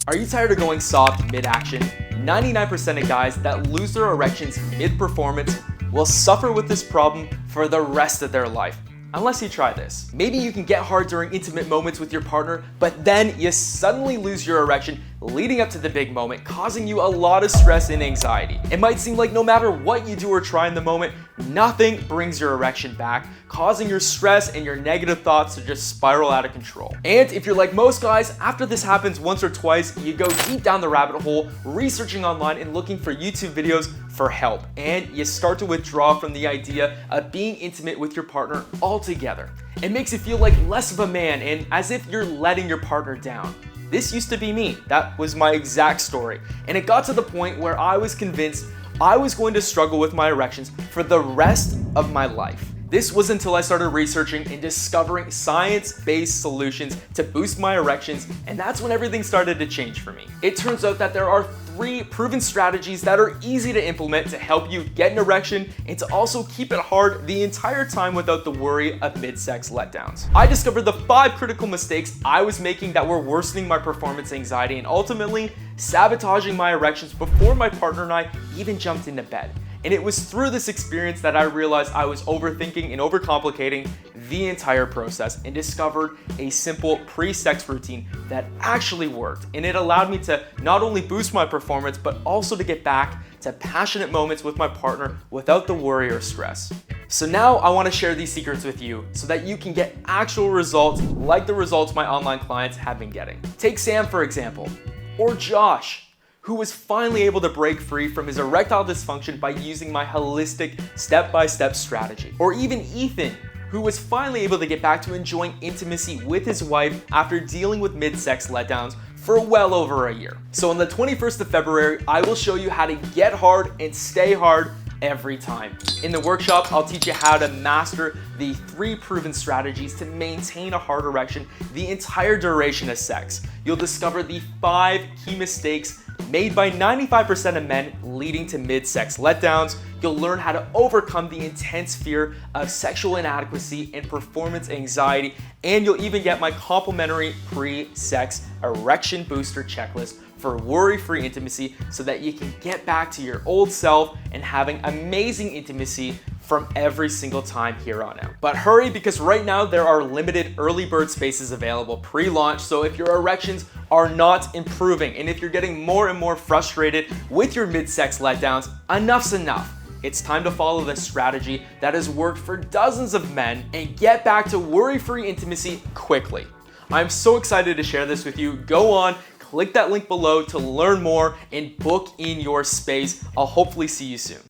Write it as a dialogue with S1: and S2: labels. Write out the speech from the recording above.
S1: Are you tired of going soft mid-action? 99% of guys that lose their erections mid-performance will suffer with this problem for the rest of their life. Unless you try this. Maybe you can get hard during intimate moments with your partner, but then you suddenly lose your erection leading up to the big moment, causing you a lot of stress and anxiety. It might seem like no matter what you do or try in the moment, nothing brings your erection back, causing your stress and your negative thoughts to just spiral out of control. And if you're like most guys, after this happens once or twice, you go deep down the rabbit hole, researching online and looking for YouTube videos for help, and you start to withdraw from the idea of being intimate with your partner altogether. It makes you feel like less of a man and as if you're letting your partner down. This used to be me. That was my exact story. And it got to the point where I was convinced I was going to struggle with my erections for the rest of my life. This was until I started researching and discovering science-based solutions to boost my erections, and that's when everything started to change for me. It turns out that there are 3 proven strategies that are easy to implement to help you get an erection and to also keep it hard the entire time without the worry of mid-sex letdowns. I discovered the 5 critical mistakes I was making that were worsening my performance anxiety and ultimately sabotaging my erections before my partner and I even jumped into bed. And it was through this experience that I realized I was overthinking and overcomplicating the entire process and discovered a simple pre-sex routine that actually worked. And it allowed me to not only boost my performance, but also to get back to passionate moments with my partner without the worry or stress. So now I want to share these secrets with you so that you can get actual results like the results my online clients have been getting. Take Sam, for example, or Josh, who was finally able to break free from his erectile dysfunction by using my holistic step-by-step strategy. Or even Ethan, who was finally able to get back to enjoying intimacy with his wife after dealing with mid-sex letdowns for well over a year. So on the 21st of February, I will show you how to get hard and stay hard every time. In the workshop, I'll teach you how to master the 3 proven strategies to maintain a hard erection the entire duration of sex. You'll discover the 5 key mistakes made by 95% of men leading to mid-sex letdowns. You'll learn how to overcome the intense fear of sexual inadequacy and performance anxiety, and you'll even get my complimentary pre-sex erection booster checklist for worry-free intimacy so that you can get back to your old self and having amazing intimacy from every single time here on out. But hurry, because right now there are limited early bird spaces available pre-launch, so if your erections are not improving and if you're getting more and more frustrated with your mid-sex letdowns, enough's enough. It's time to follow the strategy that has worked for dozens of men and get back to worry-free intimacy quickly. I'm so excited to share this with you. Go on, click that link below to learn more and book in your space. I'll hopefully see you soon.